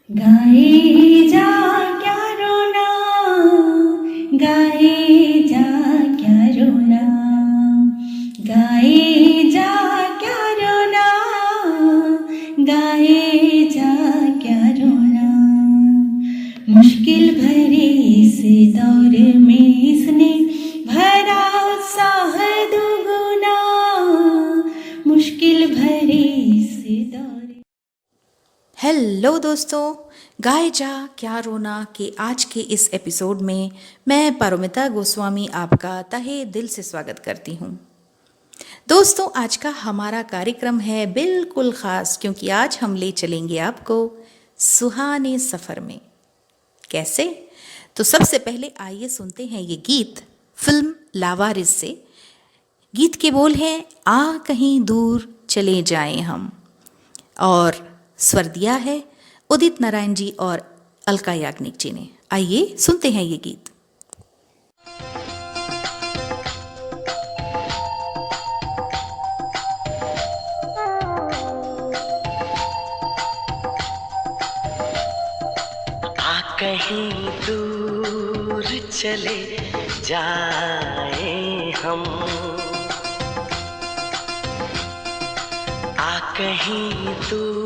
गाए जा क्या रोना, गाए जा क्या रोना, गाए जा क्या रोना, गाए जा क्या रोना। मुश्किल भरे इस दौर में इसने भरा उत्साह दुगुना, मुश्किल भरे इस दौर। हेलो दोस्तों, गाए जा क्या रोना के आज के इस एपिसोड में मैं पारोमिता गोस्वामी आपका तहे दिल से स्वागत करती हूँ। दोस्तों, आज का हमारा कार्यक्रम है बिल्कुल ख़ास, क्योंकि आज हम ले चलेंगे आपको सुहाने सफ़र में। कैसे? तो सबसे पहले आइए सुनते हैं ये गीत फिल्म लावारिस से। गीत के बोल हैं, आ कहीं दूर चले जाएं हम, और स्वर दिया है उदित नारायण जी और अलका याग्निक जी ने। आइए सुनते हैं ये गीत। आ कहीं दूर चले जाए हम, आ कहीं दूर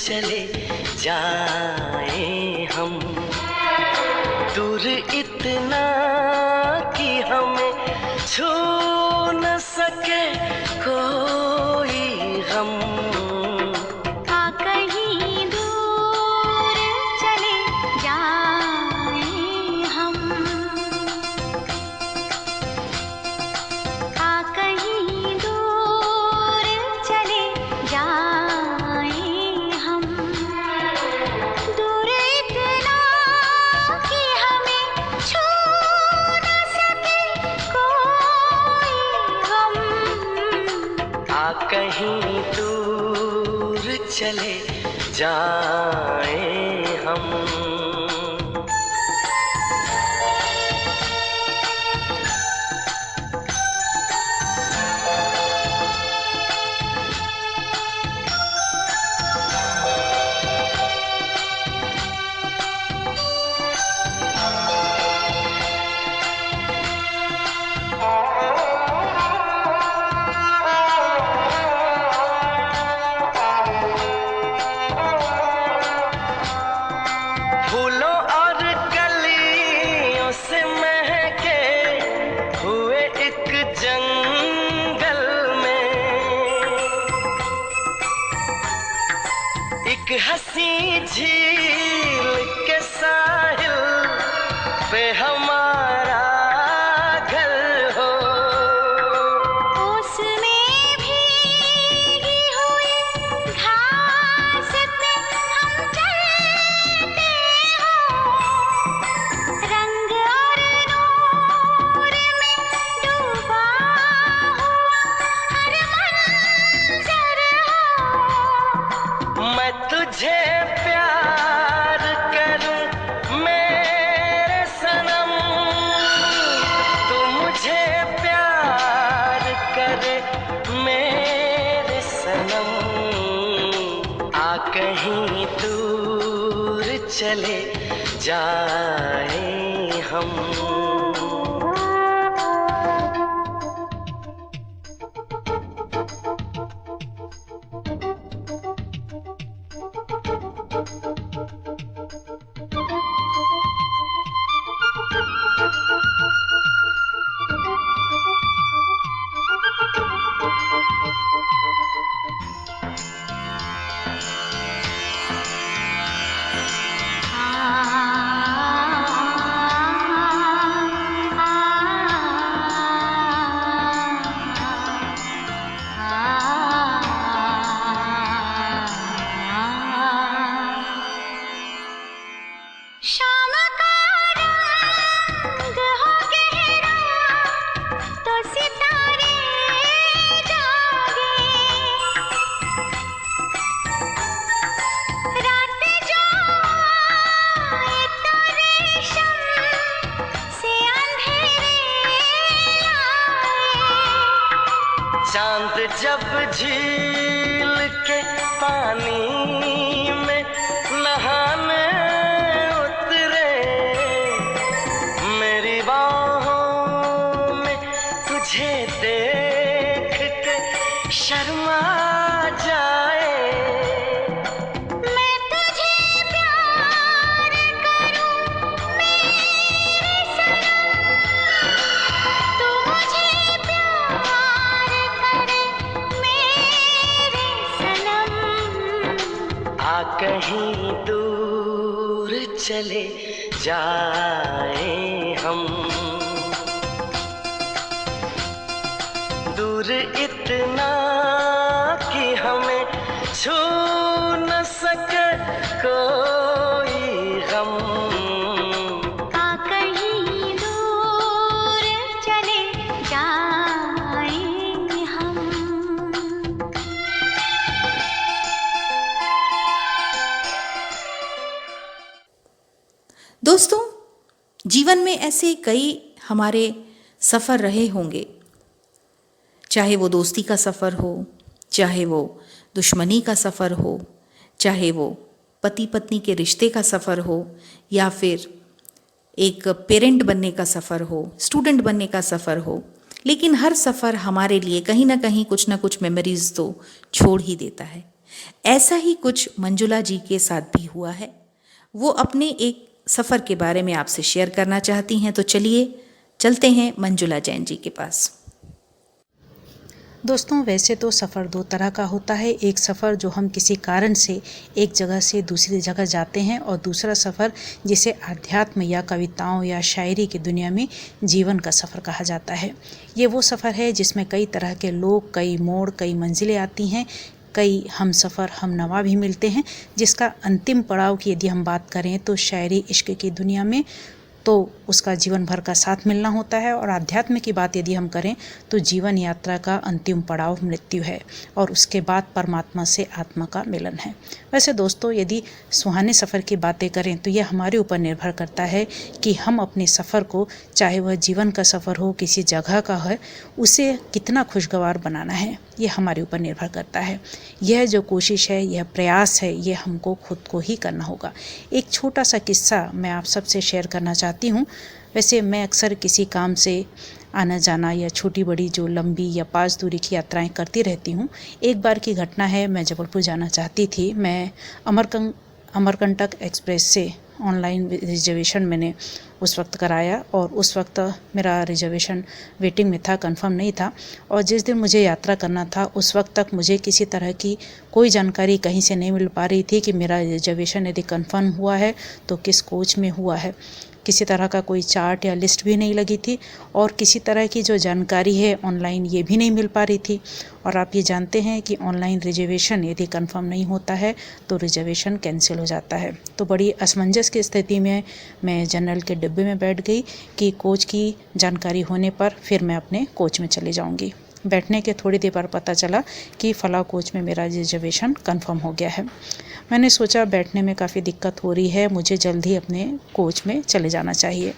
चले जाए हम, दूर इतना कि हमें छू न सके कोई गम। आ कहीं दूर चले जाएं हम, आ कहीं दूर चले जाएं हम, दूर इतना कि हमें छू न सके कोई गम। आ कहीं दूर चले जाए हम। फूलों और कलियों से महके हुए एक जंगल में, एक हंसी झील के साहिल पे हमारा घर हो। उसमें भीगी हुई घास पे हम चलते हो, रंग और नूर में डूबा हुआ हर मंजर हो। मैं तुझे प्यार करूं मेरे सनम, तू मुझे प्यार करे मेरे सनम। आ कहीं दूर चले जाए हम। शाम का रंग हो गहरा तो सितारे जागे, रात जो आए तो रेशम से अंधेरे लाए। चांद जब झील के पानी में आ कहीं दूर चले जाए हम, दूर इतना कि हमें छू न सके कोई गम। आ कहीं दूर चले जाए हम। दोस्तों, जीवन में ऐसे कई हमारे सफ़र रहे होंगे, चाहे वो दोस्ती का सफ़र हो, चाहे वो दुश्मनी का सफ़र हो, चाहे वो पति पत्नी के रिश्ते का सफ़र हो, या फिर एक पेरेंट बनने का सफ़र हो, स्टूडेंट बनने का सफ़र हो। लेकिन हर सफ़र हमारे लिए कहीं ना कहीं कुछ ना कुछ मेमोरीज तो छोड़ ही देता है। ऐसा ही कुछ मंजुला जी के साथ भी हुआ है। वो अपने एक सफ़र के बारे में आपसे शेयर करना चाहती हैं, तो चलिए चलते हैं मंजुला जैन जी के पास। दोस्तों, वैसे तो सफ़र दो तरह का होता है। एक सफ़र जो हम किसी कारण से एक जगह से दूसरी जगह जाते हैं, और दूसरा सफ़र जिसे अध्यात्म या कविताओं या शायरी की दुनिया में जीवन का सफ़र कहा जाता है। ये वो सफ़र है जिसमें कई तरह के लोग, कई मोड़, कई मंजिलें आती हैं, कई हम सफ़र हम नवा भी मिलते हैं, जिसका अंतिम पड़ाव की यदि हम बात करें तो शायरी इश्क की दुनिया में तो उसका जीवन भर का साथ मिलना होता है। और आध्यात्म की बात यदि हम करें तो जीवन यात्रा का अंतिम पड़ाव मृत्यु है, और उसके बाद परमात्मा से आत्मा का मिलन है। वैसे दोस्तों, यदि सुहाने सफ़र की बातें करें तो यह हमारे ऊपर निर्भर करता है कि हम अपने सफ़र को, चाहे वह जीवन का सफ़र हो, किसी जगह का है, उसे कितना खुशगवार बनाना है, ये हमारे ऊपर निर्भर करता है। यह जो कोशिश है, यह प्रयास है, ये हमको खुद को ही करना होगा। एक छोटा सा किस्सा मैं आप सबसे शेयर करना चाहती हूँ। वैसे मैं अक्सर किसी काम से आना जाना या छोटी बड़ी जो लंबी या पास दूरी की यात्राएं करती रहती हूँ। एक बार की घटना है, मैं जबलपुर जाना चाहती थी। मैं अमरकंटक एक्सप्रेस से ऑनलाइन रिजर्वेशन मैंने उस वक्त कराया, और उस वक्त मेरा रिजर्वेशन वेटिंग में था, कंफर्म नहीं था। और जिस दिन मुझे यात्रा करना था उस वक्त तक मुझे किसी तरह की कोई जानकारी कहीं से नहीं मिल पा रही थी कि मेरा रिजर्वेशन यदि कंफर्म हुआ है तो किस कोच में हुआ है। किसी तरह का कोई चार्ट या लिस्ट भी नहीं लगी थी, और किसी तरह की जो जानकारी है ऑनलाइन ये भी नहीं मिल पा रही थी। और आप ये जानते हैं कि ऑनलाइन रिजर्वेशन यदि कंफर्म नहीं होता है तो रिजर्वेशन कैंसिल हो जाता है। तो बड़ी असमंजस की स्थिति में मैं जनरल के डिब्बे में बैठ गई कि कोच की जानकारी होने पर फिर मैं अपने कोच में चली जाऊंगी। बैठने के थोड़ी देर बाद पता चला कि फला कोच में मेरा रिजर्वेशन कंफर्म हो गया है। मैंने सोचा बैठने में काफ़ी दिक्कत हो रही है, मुझे जल्द ही अपने कोच में चले जाना चाहिए।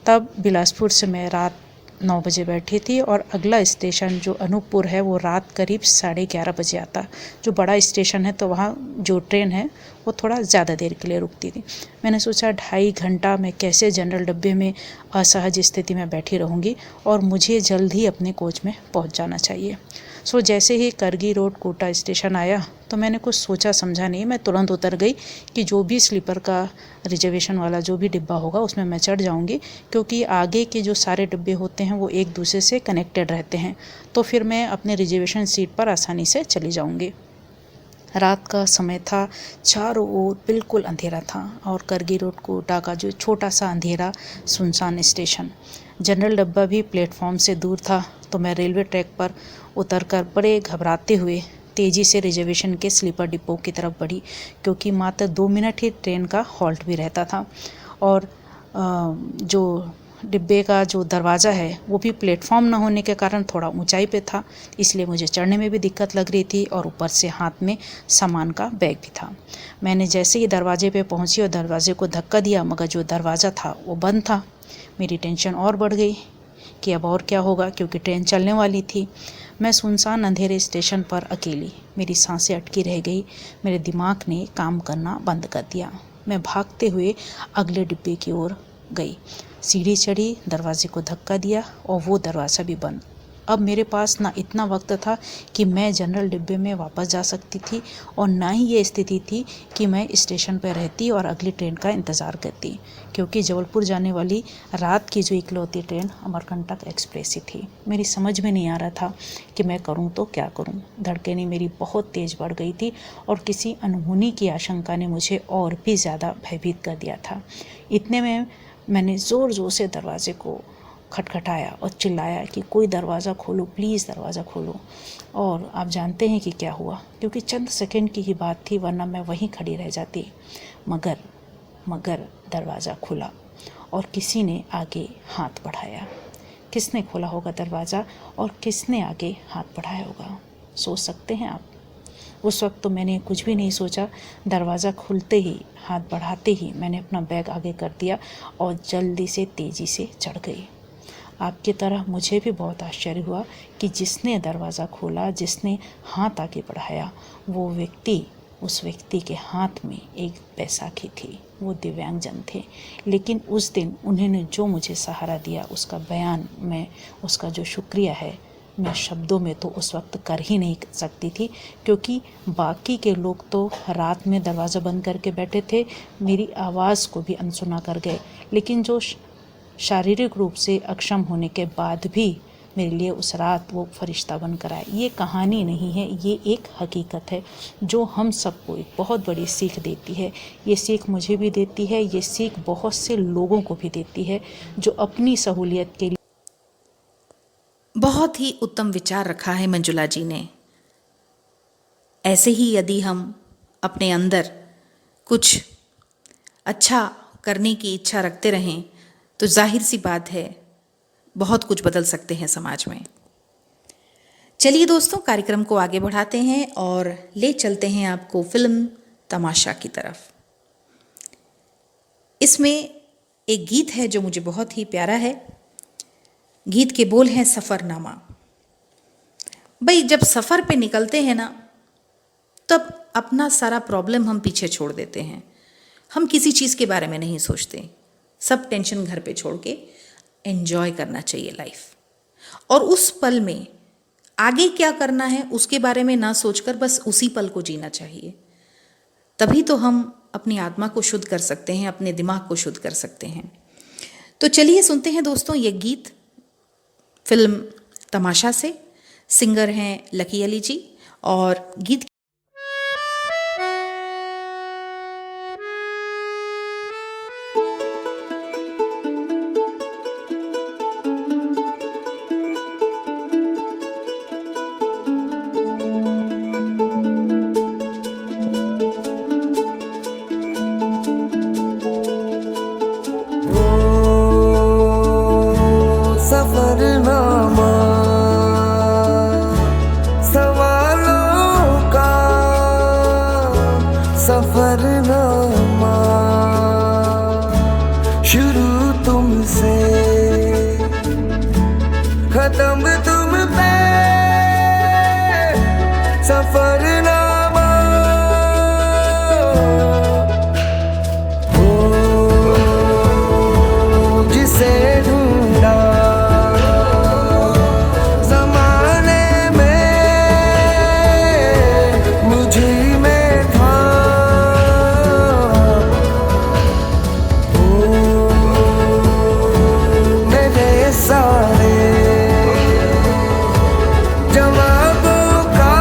तब बिलासपुर से मैं रात 9 बजे बैठी थी, और अगला स्टेशन जो अनूपपुर है वो रात करीब 11:30 बजे आता। जो बड़ा स्टेशन है तो वहाँ जो ट्रेन है वो थोड़ा ज़्यादा देर के लिए रुकती थी। मैंने सोचा 2.5 घंटा मैं कैसे जनरल डब्बे में असहज स्थिति में बैठी रहूँगी, और मुझे जल्द ही अपने कोच में पहुँच जाना चाहिए। सो जैसे ही करगी रोड कोटा स्टेशन आया तो मैंने कुछ सोचा समझा नहीं, मैं तुरंत उतर गई कि जो भी स्लीपर का रिजर्वेशन वाला जो भी डिब्बा होगा उसमें मैं चढ़ जाऊंगी, क्योंकि आगे के जो सारे डिब्बे होते हैं वो एक दूसरे से कनेक्टेड रहते हैं, तो फिर मैं अपने रिजर्वेशन सीट पर आसानी से चली जाऊंगी। रात का समय था, चारों ओर बिल्कुल अंधेरा था, और करगी रोड कोटा का जो छोटा सा अंधेरा सुनसान स्टेशन। जनरल डब्बा भी प्लेटफॉर्म से दूर था, तो मैं रेलवे ट्रैक पर उतरकर बड़े घबराते हुए तेज़ी से रिजर्वेशन के स्लीपर डिब्बों की तरफ बढ़ी, क्योंकि मात्र 2 मिनट ही ट्रेन का हॉल्ट भी रहता था। और जो डिब्बे का जो दरवाज़ा है वो भी प्लेटफॉर्म न होने के कारण थोड़ा ऊंचाई पे था, इसलिए मुझे चढ़ने में भी दिक्कत लग रही थी, और ऊपर से हाथ में सामान का बैग भी था। मैंने जैसे ही दरवाजे पे पहुंची और दरवाजे को धक्का दिया, मगर जो दरवाज़ा था वो बंद था। मेरी टेंशन और बढ़ गई कि अब और क्या होगा, क्योंकि ट्रेन चलने वाली थी। मैं सुनसान अंधेरे स्टेशन पर अकेली, मेरी सांसें अटकी रह गई, मेरे दिमाग ने काम करना बंद कर दिया। मैं भागते हुए अगले डिब्बे की ओर गई, सीढ़ी चढ़ी, दरवाजे को धक्का दिया, और वो दरवाज़ा भी बंद। अब मेरे पास ना इतना वक्त था कि मैं जनरल डिब्बे में वापस जा सकती थी और ना ही ये स्थिति थी कि मैं स्टेशन पर रहती और अगली ट्रेन का इंतज़ार करती, क्योंकि जबलपुर जाने वाली रात की जो इकलौती ट्रेन अमरकंटक एक्सप्रेस ही थी। मेरी समझ में नहीं आ रहा था कि मैं करूं तो क्या करूं। धड़कनें मेरी बहुत तेज़ बढ़ गई थी और किसी अनहोनी की आशंका ने मुझे और भी ज़्यादा भयभीत कर दिया था। इतने में मैंने ज़ोर ज़ोर से दरवाजे को खटखटाया और चिल्लाया कि कोई दरवाज़ा खोलो, प्लीज़ दरवाज़ा खोलो। और आप जानते हैं कि क्या हुआ, क्योंकि चंद सेकंड की ही बात थी, वरना मैं वहीं खड़ी रह जाती। मगर दरवाज़ा खुला और किसी ने आगे हाथ बढ़ाया। किसने खोला होगा दरवाज़ा और किसने आगे हाथ बढ़ाया होगा, सोच सकते हैं आप? उस वक्त तो मैंने कुछ भी नहीं सोचा। दरवाज़ा खुलते ही, हाथ बढ़ाते ही मैंने अपना बैग आगे कर दिया और जल्दी से तेज़ी से चढ़ गई। आपकी तरह मुझे भी बहुत आश्चर्य हुआ कि जिसने दरवाज़ा खोला, जिसने हाथ आगे बढ़ाया, उस व्यक्ति के हाथ में एक बैसाखी थी। वो दिव्यांगजन थे, लेकिन उस दिन उन्होंने जो मुझे सहारा दिया, उसका बयान, मैं उसका जो शुक्रिया है, मैं शब्दों में तो उस वक्त कर ही नहीं सकती थी, क्योंकि बाकी के लोग तो रात में दरवाज़ा बंद करके बैठे थे, मेरी आवाज़ को भी अनसुना कर गए। लेकिन जो शारीरिक रूप से अक्षम होने के बाद भी मेरे लिए उस रात वो फरिश्ता बनकर आए। ये कहानी नहीं है, ये एक हकीकत है जो हम सबको एक बहुत बड़ी सीख देती है। ये सीख मुझे भी देती है, ये सीख बहुत से लोगों को भी देती है जो अपनी सहूलियत के लिए। बहुत ही उत्तम विचार रखा है मंजुला जी ने। ऐसे ही यदि हम अपने अंदर कुछ अच्छा करने की इच्छा रखते रहें तो जाहिर सी बात है बहुत कुछ बदल सकते हैं समाज में। चलिए दोस्तों, कार्यक्रम को आगे बढ़ाते हैं और ले चलते हैं आपको फिल्म तमाशा की तरफ। इसमें एक गीत है जो मुझे बहुत ही प्यारा है। गीत के बोल हैं सफ़रनामा। भाई, जब सफ़र पे निकलते हैं ना, तब अपना सारा प्रॉब्लम हम पीछे छोड़ देते हैं। हम किसी चीज़ के बारे में नहीं सोचते, सब टेंशन घर पे छोड़ के एंजॉय करना चाहिए लाइफ। और उस पल में आगे क्या करना है उसके बारे में ना सोचकर बस उसी पल को जीना चाहिए। तभी तो हम अपनी आत्मा को शुद्ध कर सकते हैं, अपने दिमाग को शुद्ध कर सकते हैं। तो चलिए सुनते हैं दोस्तों ये गीत फिल्म तमाशा से। सिंगर हैं लकी अली जी और गीत सफरनामा सवालों का सफरनामा शुरू तुमसे खत्म तुम पे सफरनामा जिसे ढूंढा सारे जवाबों का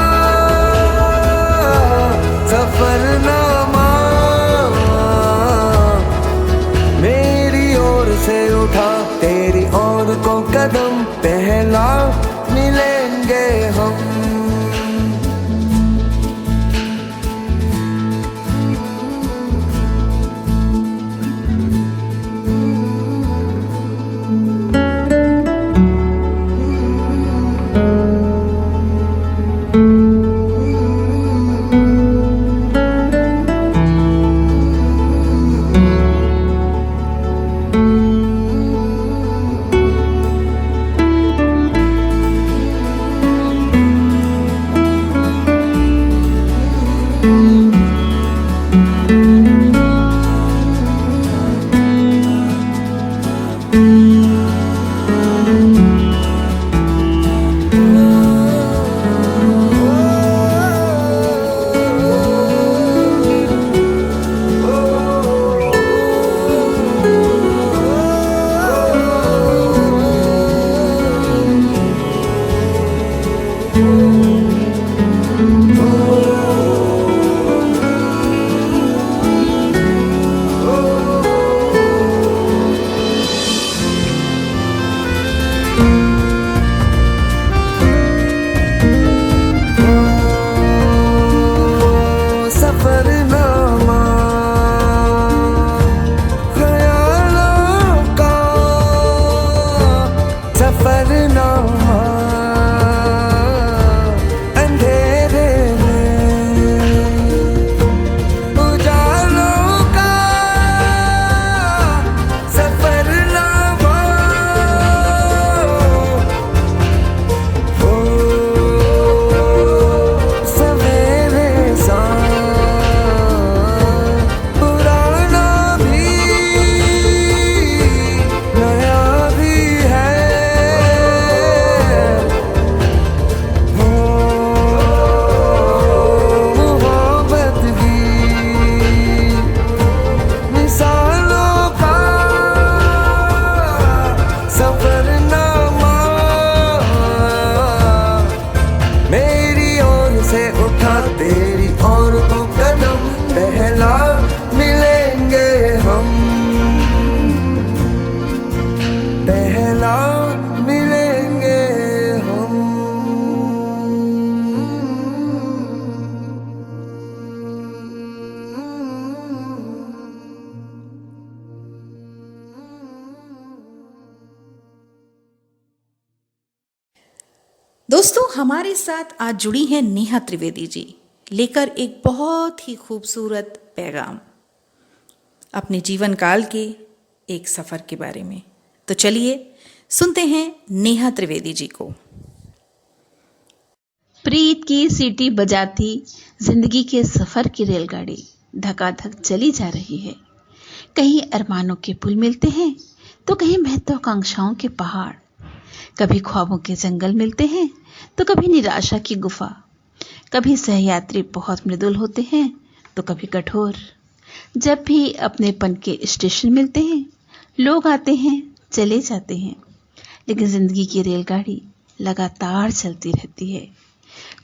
हमारे साथ आज जुड़ी हैं नेहा त्रिवेदी जी, लेकर एक बहुत ही खूबसूरत पैगाम अपने जीवन काल के एक सफ़र के बारे में। तो चलिए सुनते हैं नेहा त्रिवेदी जी को। प्रीत की सीटी बजाती जिंदगी के सफर की रेलगाड़ी धकाधक चली जा रही है। कहीं अरमानों के पुल मिलते हैं तो कहीं महत्वाकांक्षाओं के पहाड़, कभी ख्वाबों के जंगल मिलते हैं तो कभी निराशा की गुफा, कभी सहयात्री बहुत मृदुल होते हैं तो कभी कठोर। जब भी अपनेपन के स्टेशन मिलते हैं, लोग आते हैं चले जाते हैं, लेकिन जिंदगी की रेलगाड़ी लगातार चलती रहती है।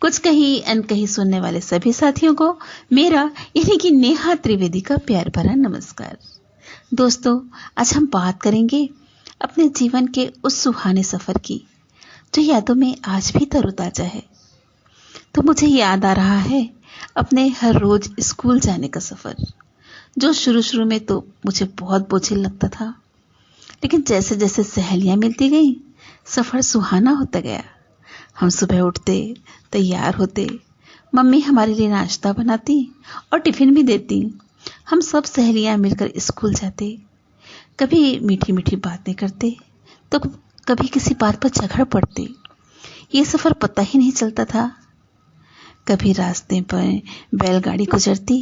कुछ कहीं अनकहीं सुनने वाले सभी साथियों को मेरा यानी कि नेहा त्रिवेदी का प्यार भरा नमस्कार। दोस्तों, आज हम बात करेंगे अपने जीवन के उस सुहाने सफर की जो यादों में आज भी तरोताजा है। तो मुझे याद आ रहा है अपने हर रोज स्कूल जाने का सफर, जो शुरू में तो मुझे बहुत बोझिल लगता था, लेकिन जैसे जैसे सहेलियां मिलती गई सफर सुहाना होता गया। हम सुबह उठते, तैयार होते, मम्मी हमारे लिए नाश्ता बनाती और टिफिन भी देती। हम सब सहेलियां मिलकर स्कूल जाते, कभी मीठी मीठी बातें करते तो कभी किसी बात पर झगड़ पड़ते। ये सफ़र पता ही नहीं चलता था। कभी रास्ते पर बैलगाड़ी गुजरती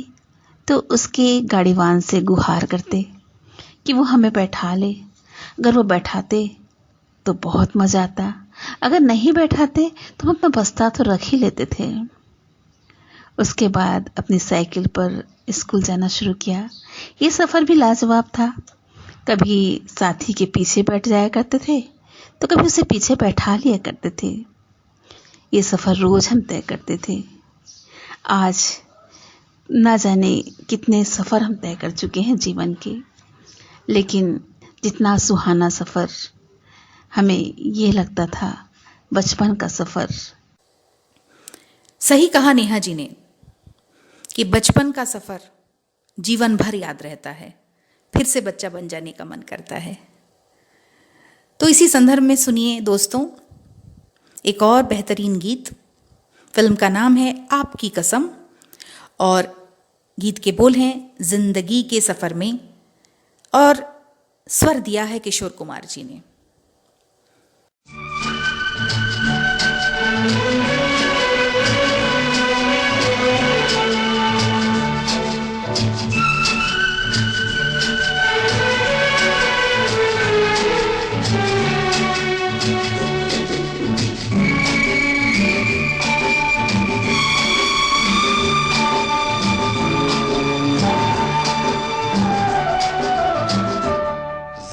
तो उसके गाड़ीवान से गुहार करते कि वो हमें बैठा ले। अगर वो बैठाते तो बहुत मज़ा आता, अगर नहीं बैठाते तो हम अपना बस्ता तो रख ही लेते थे। उसके बाद अपनी साइकिल पर स्कूल जाना शुरू किया। ये सफ़र भी लाजवाब था। कभी साथी के पीछे बैठ जाया करते थे तो कभी उसे पीछे बैठा लिया करते थे। ये सफ़र रोज़ हम तय करते थे। आज ना जाने कितने सफ़र हम तय कर चुके हैं जीवन के, लेकिन जितना सुहाना सफ़र हमें ये लगता था बचपन का सफ़र। सही कहा नेहा जी ने कि बचपन का सफ़र जीवन भर याद रहता है, फिर से बच्चा बन जाने का मन करता है। तो इसी संदर्भ में सुनिए दोस्तों एक और बेहतरीन गीत। फिल्म का नाम है आपकी कसम और गीत के बोल हैं जिंदगी के सफ़र में, और स्वर दिया है किशोर कुमार जी ने।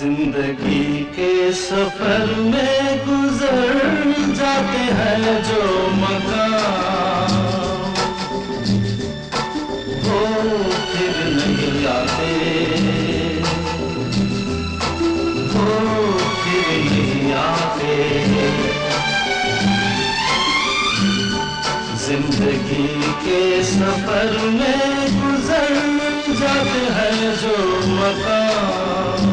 जिंदगी के सफर में गुजर जाते हैं जो मकाम, वो फिर नहीं आते, वो फिर नहीं आते। जिंदगी के सफर में गुजर जाते हैं जो मकाम,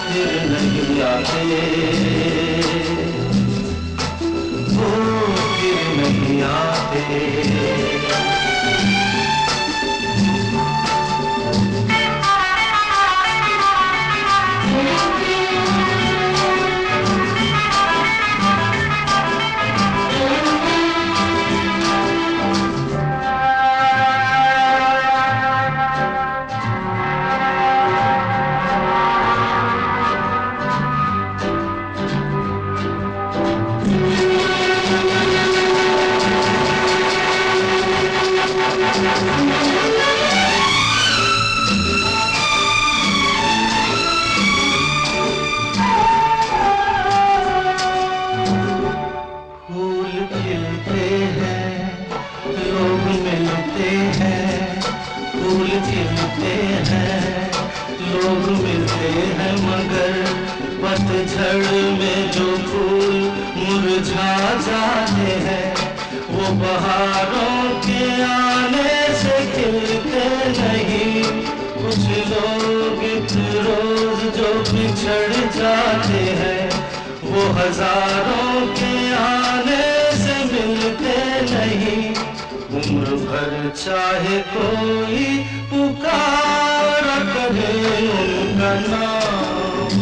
फिर नहीं आते, वो फिर नहीं आते। पतझड़ में जो फूल मुरझा जाते हैं, वो बहारों के आने से खिलते नहीं। कुछ लोग एक रोज जो बिछड़ जाते हैं, वो हजारों के आने से मिलते नहीं। उम्र भर चाहे कोई पुकारा करे उनका नाम,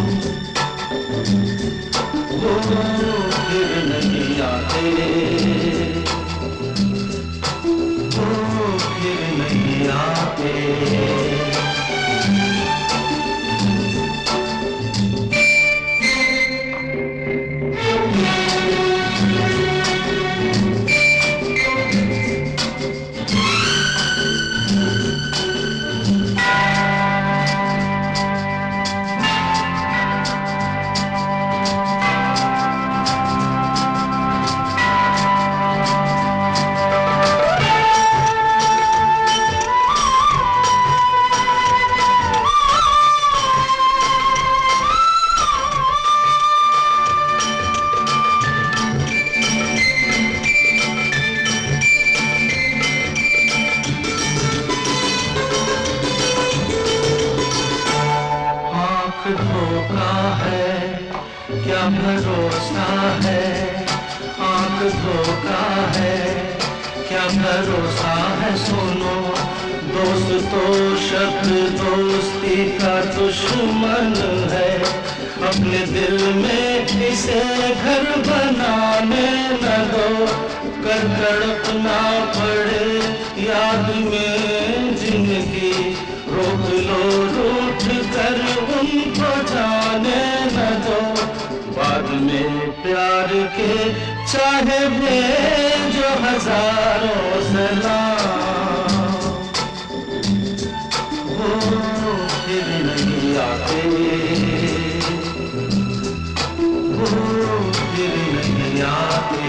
वो फिर नहीं आते, वो फिर नहीं आते। धोखा है क्या भरोसा है, आंख धोखा है क्या भरोसा है। सुनो दोस्त तो शब्द दोस्ती का दुश्मन है, अपने दिल में इसे घर बनाने न दो, कर तड़पना पड़े याद में जिंदगी। रोक लो रूठ कर उनको जाने न दो, बाद में प्यार के चाहे भेजो हजारों सलाम, वो फिर नहीं आते, वो फिर नहीं आते।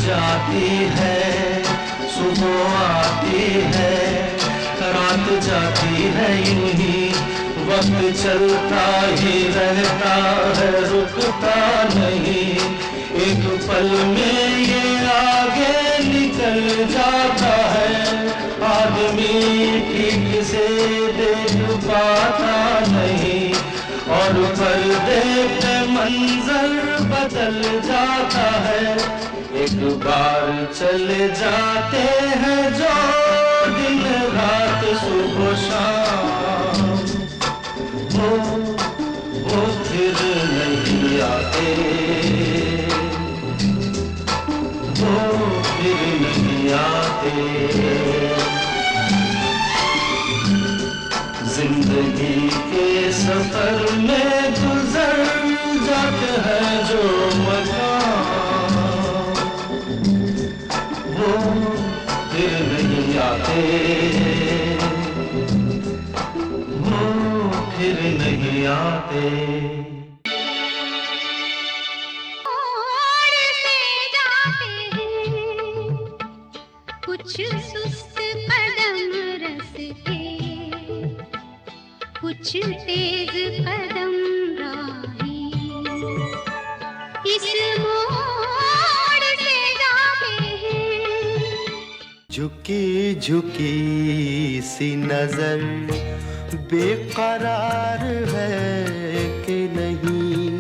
जाती है, सुबह आती है, रात जाती है, यूं ही वक्त चलता ही रहता है, रुकता नहीं। एक पल में ये आगे निकल जाता है, आदमी ठीक से देख पाता नहीं, और पर्दे पे मंजर बदल जाता है। एक बार चले जाते हैं जो दिन रात सुबह शाम, वो फिर नहीं आते, वो फिर नहीं आते। जिंदगी के सफर में गुजर जाते हैं जो मकाम, वो फिर नहीं आते, वो फिर नहीं आते। कुछ सुस्त कदम रस्ते, कुछ तेज कदम राही, इस मोड़ से जाते हैं। झुकी झुकी सी नजर बेकरार है कि नहीं,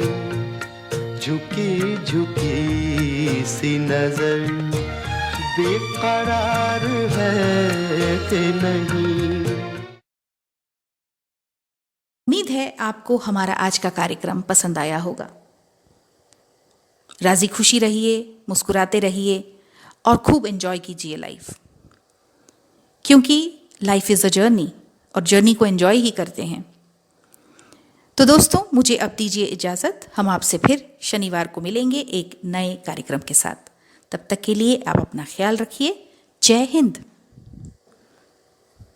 झुकी झुकी सी नजर बेकरार है कि नहीं। उम्मीद है आपको हमारा आज का कार्यक्रम पसंद आया होगा। राजी खुशी रहिए, मुस्कुराते रहिए और खूब एंजॉय कीजिए लाइफ, क्योंकि लाइफ इज़ अ जर्नी और जर्नी को एंजॉय ही करते हैं। तो दोस्तों, मुझे अब दीजिए इजाज़त। हम आपसे फिर शनिवार को मिलेंगे एक नए कार्यक्रम के साथ। तब तक के लिए आप अपना ख्याल रखिए। जय हिंद।